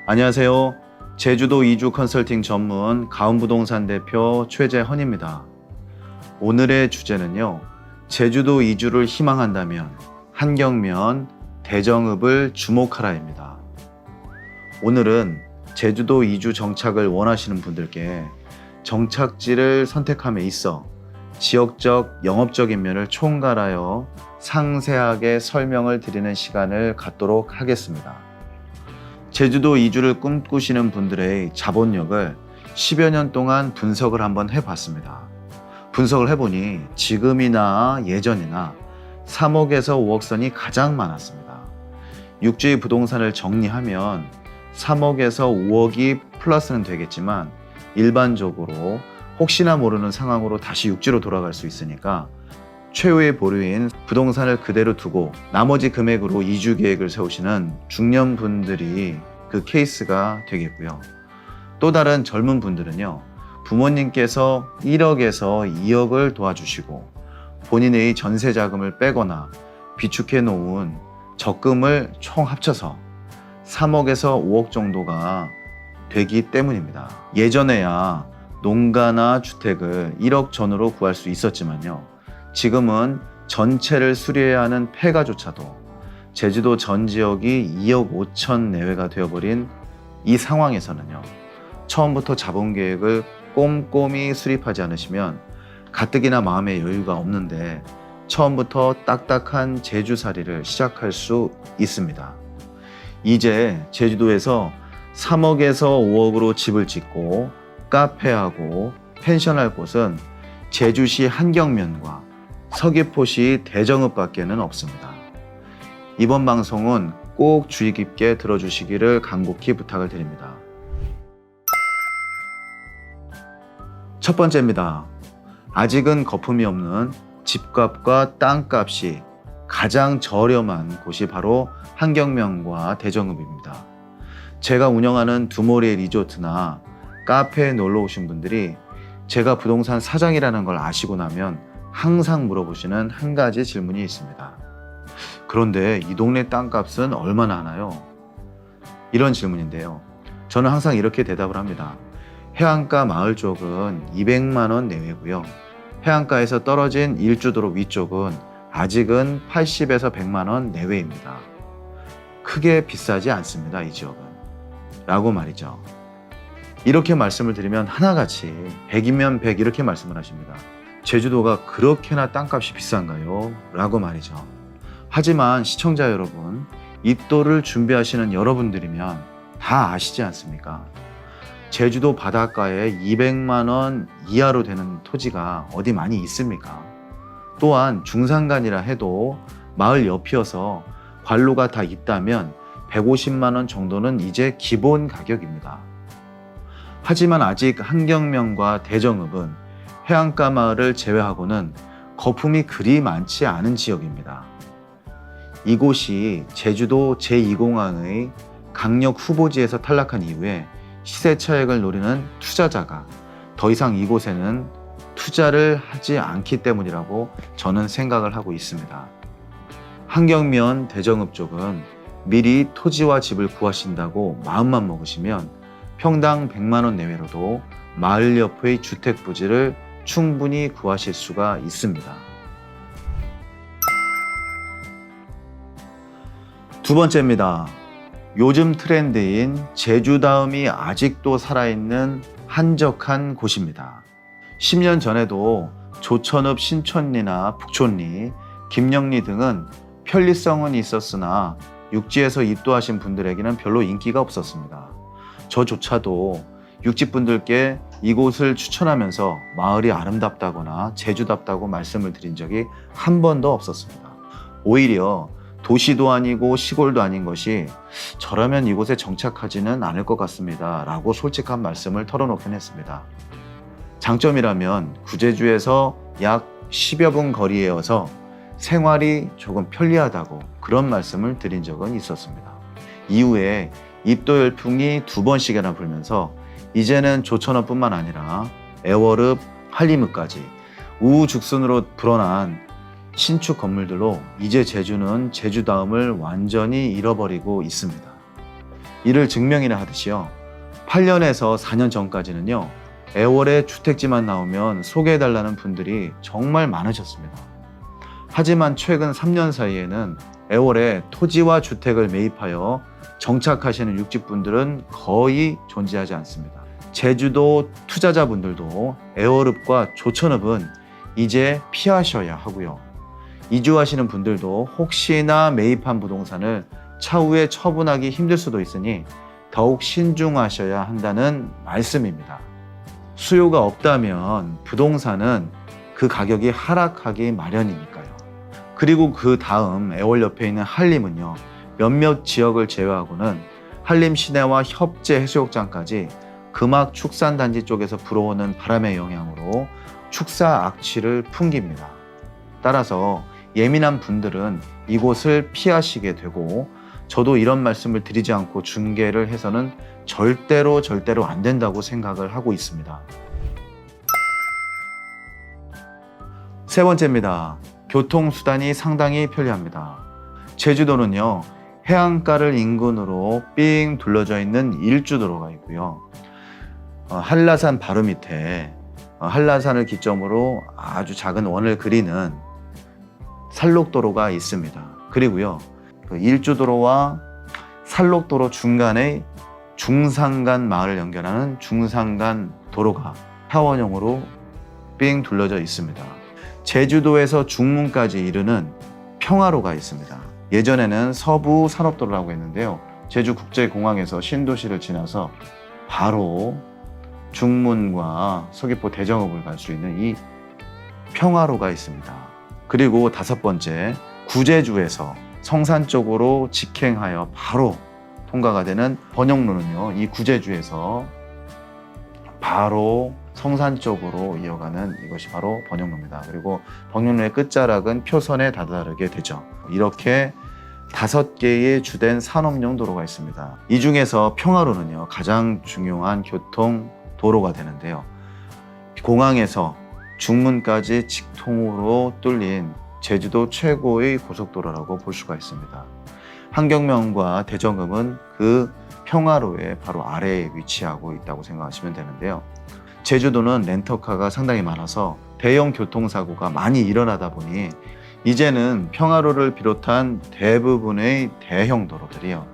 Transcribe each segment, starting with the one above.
안녕하세요. 제주도 이주 컨설팅 전문 가온부동산 대표 최재헌입니다. 오늘의 주제는요. 제주도 이주를 희망한다면 한경면, 대정읍을 주목하라입니다. 오늘은 제주도 이주 정착을 원하시는 분들께 정착지를 선택함에 있어 지역적, 영업적인 면을 총괄하여 상세하게 설명을 드리는 시간을 갖도록 하겠습니다. 제주도 이주를 꿈꾸시는 분들의 자본력을 10여 년 동안 분석을 한번 해봤습니다. 분석을 해보니 지금이나 예전이나 3억에서 5억 선이 가장 많았습니다. 육지의 부동산을 정리하면 3억에서 5억이 플러스는 되겠지만 일반적으로 혹시나 모르는 상황으로 다시 육지로 돌아갈 수 있으니까 최후의 보류인 부동산을 그대로 두고 나머지 금액으로 이주 계획을 세우시는 중년분들이 그 케이스가 되겠고요. 또 다른 젊은 분들은요. 부모님께서 1억에서 2억을 도와주시고 본인의 전세 자금을 빼거나 비축해 놓은 적금을 총 합쳐서 3억에서 5억 정도가 되기 때문입니다. 예전에야 농가나 주택을 1억 전후로 구할 수 있었지만요. 지금은 전체를 수리해야 하는 폐가조차도 제주도 전 지역이 2억 5천 내외가 되어버린 이 상황에서는요. 처음부터 자본 계획을 꼼꼼히 수립하지 않으시면 가뜩이나 마음의 여유가 없는데 처음부터 딱딱한 제주살이를 시작할 수 있습니다. 이제 제주도에서 3억에서 5억으로 집을 짓고 카페하고 펜션할 곳은 제주시 한경면과 서귀포시 대정읍밖에는 없습니다. 이번 방송은 꼭 주의 깊게 들어주시기를 간곡히 부탁을 드립니다. 첫 번째입니다. 아직은 거품이 없는 집값과 땅값이 가장 저렴한 곳이 바로 한경면과 대정읍입니다. 제가 운영하는 두모리의 리조트나 카페에 놀러 오신 분들이 제가 부동산 사장이라는 걸 아시고 나면 항상 물어보시는 한 가지 질문이 있습니다. 그런데 이 동네 땅값은 얼마나 하나요? 이런 질문인데요. 저는 항상 이렇게 대답을 합니다. 해안가 마을 쪽은 200만 원 내외고요. 해안가에서 떨어진 일주도로 위쪽은 아직은 80에서 100만 원 내외입니다. 크게 비싸지 않습니다, 이 지역은. 라고 말이죠. 이렇게 말씀을 드리면 하나같이 100이면 100 이렇게 말씀을 하십니다. 제주도가 그렇게나 땅값이 비싼가요? 라고 말이죠. 하지만 시청자 여러분, 입도를 준비하시는 여러분들이면 다 아시지 않습니까? 제주도 바닷가에 200만 원 이하로 되는 토지가 어디 많이 있습니까? 또한 중산간이라 해도 마을 옆이어서 관로가 다 있다면 150만 원 정도는 이제 기본 가격입니다. 하지만 아직 한경면과 대정읍은 해안가 마을을 제외하고는 거품이 그리 많지 않은 지역입니다. 이곳이 제주도 제2공항의 강력 후보지에서 탈락한 이후에 시세 차익을 노리는 투자자가 더 이상 이곳에는 투자를 하지 않기 때문이라고 저는 생각을 하고 있습니다. 한경면 대정읍 쪽은 미리 토지와 집을 구하신다고 마음만 먹으시면 평당 100만 원 내외로도 마을 옆의 주택 부지를 충분히 구하실 수가 있습니다. 두 번째입니다. 요즘 트렌드인 제주다움이 아직도 살아있는 한적한 곳입니다. 10년 전에도 조천읍 신촌리나 북촌리, 김영리 등은 편리성은 있었으나 육지에서 입도하신 분들에게는 별로 인기가 없었습니다. 저조차도 육지분들께 이곳을 추천하면서 마을이 아름답다거나 제주답다고 말씀을 드린 적이 한 번도 없었습니다. 오히려 도시도 아니고 시골도 아닌 것이 저라면 이곳에 정착하지는 않을 것 같습니다 라고 솔직한 말씀을 털어놓긴 했습니다. 장점이라면 구제주에서 약 10여 분 거리에여서 생활이 조금 편리하다고 그런 말씀을 드린 적은 있었습니다. 이후에 입도 열풍이 2번씩이나 불면서 이제는 조천읍뿐만 아니라 애월읍, 한림읍까지 우후죽순으로 불어난 신축 건물들로 이제 제주는 제주다움을 완전히 잃어버리고 있습니다. 이를 증명이나 하듯이요. 8년에서 4년 전까지는요. 애월에 주택지만 나오면 소개해달라는 분들이 정말 많으셨습니다. 하지만 최근 3년 사이에는 애월에 토지와 주택을 매입하여 정착하시는 육지분들은 거의 존재하지 않습니다. 제주도 투자자분들도 애월읍과 조천읍은 이제 피하셔야 하고요. 이주하시는 분들도 혹시나 매입한 부동산을 차후에 처분하기 힘들 수도 있으니 더욱 신중하셔야 한다는 말씀입니다. 수요가 없다면 부동산은 그 가격이 하락하기 마련이니까요. 그리고 그 다음 애월 옆에 있는 한림은요. 몇몇 지역을 제외하고는 한림 시내와 협재 해수욕장까지 금악 축산단지 쪽에서 불어오는 바람의 영향으로 축사 악취를 풍깁니다. 따라서 예민한 분들은 이곳을 피하시게 되고 저도 이런 말씀을 드리지 않고 중개를 해서는 절대로 안 된다고 생각을 하고 있습니다. 세 번째입니다. 교통수단이 상당히 편리합니다. 제주도는요. 해안가를 인근으로 삥 둘러져 있는 일주도로가 있고요. 한라산 바로 밑에 한라산을 기점으로 아주 작은 원을 그리는 산록도로가 있습니다. 그리고요. 그 일주도로와 산록도로 중간에 중산간 마을을 연결하는 중산간 도로가 타원형으로 삥 둘러져 있습니다. 제주도에서 중문까지 이르는 평화로가 있습니다. 예전에는 서부 산업도로라고 했는데요. 제주국제공항에서 신도시를 지나서 바로 중문과 서귀포 대정읍을 갈 수 있는 이 평화로가 있습니다. 그리고 다섯 번째, 구제주에서 성산 쪽으로 직행하여 바로 통과가 되는 번영로는요. 이 구제주에서 바로 성산 쪽으로 이어가는 이것이 바로 번영로입니다. 그리고 번영로의 끝자락은 표선에 다다르게 되죠. 이렇게 5개의 주된 산업용 도로가 있습니다. 이 중에서 평화로는요. 가장 중요한 교통 도로가 되는데요. 공항에서 중문까지 직통으로 뚫린 제주도 최고의 고속도로라고 볼 수가 있습니다. 한경명과 대정읍은 그 평화로의 바로 아래에 위치하고 있다고 생각하시면 되는데요. 제주도는 렌터카가 상당히 많아서 대형 교통사고가 많이 일어나다 보니 이제는 평화로를 비롯한 대부분의 대형 도로들이요.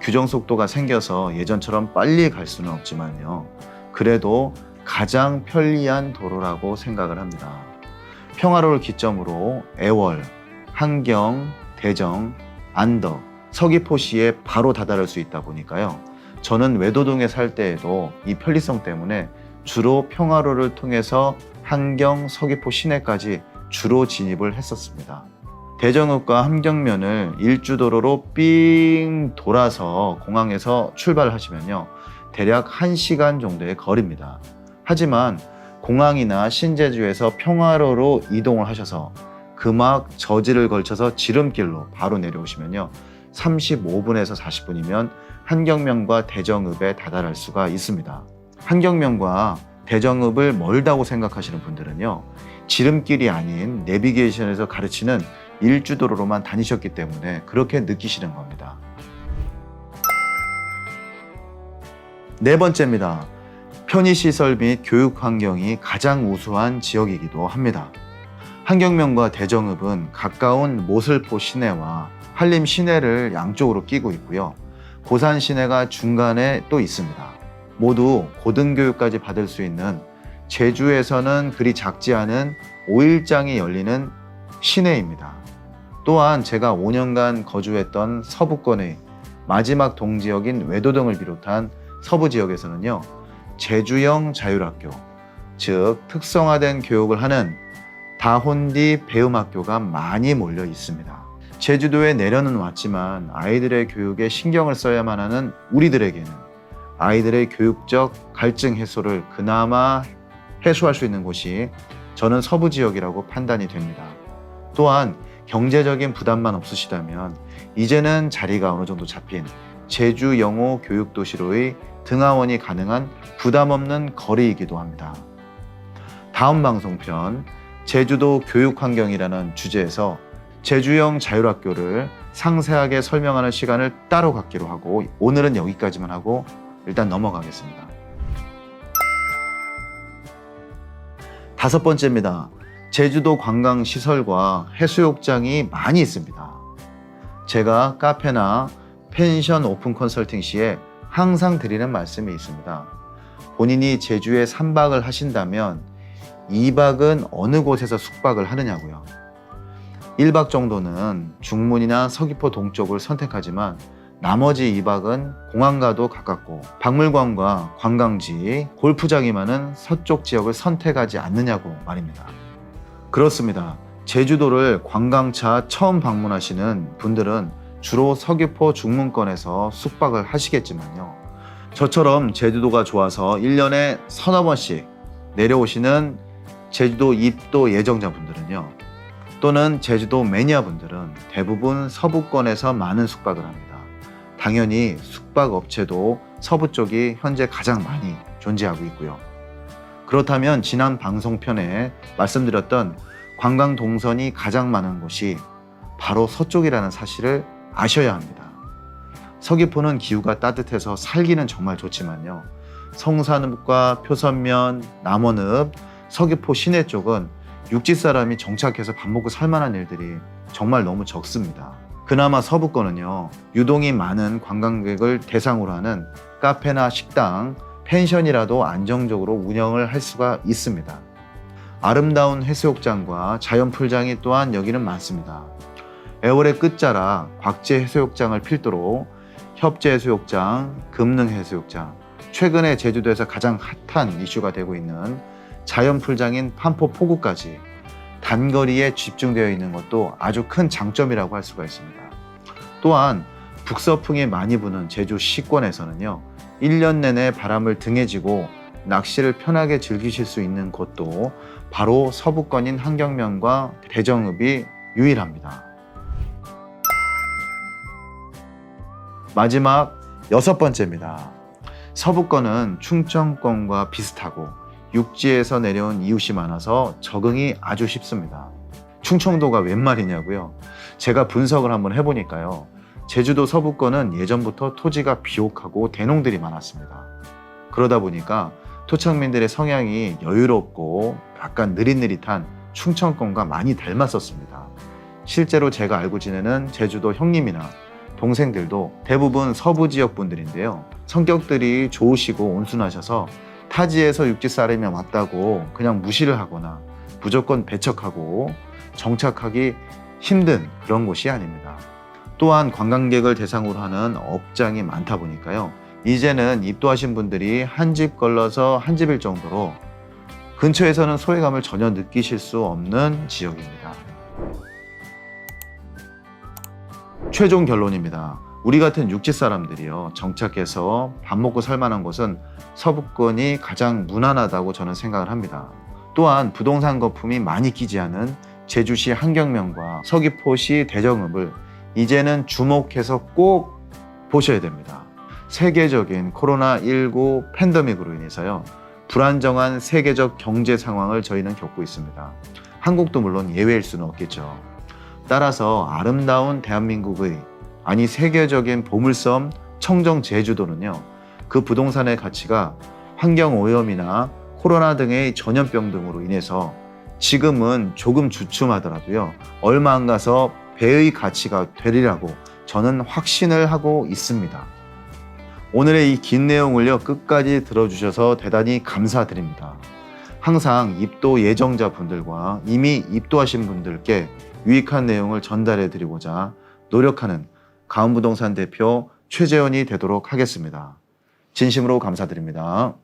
규정 속도가 생겨서 예전처럼 빨리 갈 수는 없지만요. 그래도 가장 편리한 도로라고 생각을 합니다. 평화로를 기점으로 애월, 한경, 대정, 안덕, 서귀포시에 바로 다다를 수 있다 보니까요. 저는 외도동에 살 때에도 이 편리성 때문에 주로 평화로를 통해서 한경, 서귀포 시내까지 주로 진입을 했었습니다. 대정읍과 함경면을 일주도로로 삥 돌아서 공항에서 출발하시면요. 대략 1시간 정도의 거리입니다. 하지만 공항이나 신제주에서 평화로로 이동을 하셔서 금악 저지를 걸쳐서 지름길로 바로 내려오시면요. 35분에서 40분이면 한경면과 대정읍에 다다를 수가 있습니다. 한경면과 대정읍을 멀다고 생각하시는 분들은요. 지름길이 아닌 내비게이션에서 가르치는 일주도로로만 다니셨기 때문에 그렇게 느끼시는 겁니다. 네 번째입니다. 편의시설 및 교육 환경이 가장 우수한 지역이기도 합니다. 한경면과 대정읍은 가까운 모슬포 시내와 한림 시내를 양쪽으로 끼고 있고요. 고산 시내가 중간에 또 있습니다. 모두 고등교육까지 받을 수 있는 제주에서는 그리 작지 않은 5일장이 열리는 시내입니다. 또한 제가 5년간 거주했던 서부권의 마지막 동지역인 외도동을 비롯한 서부 지역에서는요. 제주형 자율학교, 즉 특성화된 교육을 하는 다혼디 배움학교가 많이 몰려 있습니다. 제주도에 내려는 왔지만 아이들의 교육에 신경을 써야만 하는 우리들에게는 아이들의 교육적 갈증 해소를 그나마 해소할 수 있는 곳이 저는 서부 지역이라고 판단이 됩니다. 또한 경제적인 부담만 없으시다면 이제는 자리가 어느 정도 잡힌 제주 영호 교육도시로의 등하원이 가능한 부담 없는 거리이기도 합니다. 다음 방송편 제주도 교육환경이라는 주제에서 제주형 자율학교를 상세하게 설명하는 시간을 따로 갖기로 하고 오늘은 여기까지만 하고 일단 넘어가겠습니다. 5번째입니다. 제주도 관광시설과 해수욕장이 많이 있습니다. 제가 카페나 펜션 오픈 컨설팅 시에 항상 드리는 말씀이 있습니다. 본인이 제주에 3박을 하신다면 2박은 어느 곳에서 숙박을 하느냐고요. 1박 정도는 중문이나 서귀포 동쪽을 선택하지만 나머지 2박은 공항과도 가깝고 박물관과 관광지, 골프장이 많은 서쪽 지역을 선택하지 않느냐고 말입니다. 그렇습니다. 제주도를 관광차 처음 방문하시는 분들은 주로 서귀포 중문권에서 숙박을 하시겠지만요. 저처럼 제주도가 좋아서 1년에 서너 번씩 내려오시는 제주도 입도 예정자분들은요. 또는 제주도 매니아분들은 대부분 서부권에서 많은 숙박을 합니다. 당연히 숙박업체도 서부 쪽이 현재 가장 많이 존재하고 있고요. 그렇다면 지난 방송편에 말씀드렸던 관광 동선이 가장 많은 곳이 바로 서쪽이라는 사실을 아셔야 합니다. 서귀포는 기후가 따뜻해서 살기는 정말 좋지만요. 성산읍과 표선면, 남원읍, 서귀포 시내 쪽은 육지 사람이 정착해서 밥 먹고 살만한 일들이 정말 너무 적습니다. 그나마 서부권은요, 유동이 많은 관광객을 대상으로 하는 카페나 식당, 펜션이라도 안정적으로 운영을 할 수가 있습니다. 아름다운 해수욕장과 자연풀장이 또한 여기는 많습니다. 애월의 끝자락 곽제해수욕장을 필두로 협재해수욕장, 금능해수욕장, 최근에 제주도에서 가장 핫한 이슈가 되고 있는 자연풀장인 판포포구까지 단거리에 집중되어 있는 것도 아주 큰 장점이라고 할 수가 있습니다. 또한 북서풍이 많이 부는 제주 시권에서는요, 1년 내내 바람을 등에 지고 낚시를 편하게 즐기실 수 있는 곳도 바로 서부권인 한경면과 대정읍이 유일합니다. 마지막 6번째입니다. 서부권은 충청권과 비슷하고 육지에서 내려온 이웃이 많아서 적응이 아주 쉽습니다. 충청도가 웬 말이냐고요? 제가 분석을 한번 해보니까요. 제주도 서부권은 예전부터 토지가 비옥하고 대농들이 많았습니다. 그러다 보니까 토착민들의 성향이 여유롭고 약간 느릿느릿한 충청권과 많이 닮았었습니다. 실제로 제가 알고 지내는 제주도 형님이나 동생들도 대부분 서부 지역 분들인데요. 성격들이 좋으시고 온순하셔서 타지에서 육지 사람이 왔다고 그냥 무시를 하거나 무조건 배척하고 정착하기 힘든 그런 곳이 아닙니다. 또한 관광객을 대상으로 하는 업장이 많다 보니까요. 이제는 입도하신 분들이 한 집 걸러서 한 집일 정도로 근처에서는 소외감을 전혀 느끼실 수 없는 지역입니다. 최종 결론입니다. 우리 같은 육지 사람들이요, 정착해서 밥 먹고 살만한 곳은 서부권이 가장 무난하다고 저는 생각을 합니다. 또한 부동산 거품이 많이 끼지 않은 제주시 한경면과 서귀포시 대정읍을 이제는 주목해서 꼭 보셔야 됩니다. 세계적인 코로나19 팬데믹으로 인해서요, 불안정한 세계적 경제 상황을 저희는 겪고 있습니다. 한국도 물론 예외일 수는 없겠죠. 따라서 아름다운 대한민국의, 아니 세계적인 보물섬 청정 제주도는요, 그 부동산의 가치가 환경오염이나 코로나 등의 전염병 등으로 인해서 지금은 조금 주춤하더라도요, 얼마 안 가서 배의 가치가 되리라고 저는 확신을 하고 있습니다. 오늘의 이 긴 내용을요, 끝까지 들어주셔서 대단히 감사드립니다. 항상 입도 예정자 분들과 이미 입도하신 분들께 유익한 내용을 전달해 드리고자 노력하는 가은부동산 대표 최재원이 되도록 하겠습니다. 진심으로 감사드립니다.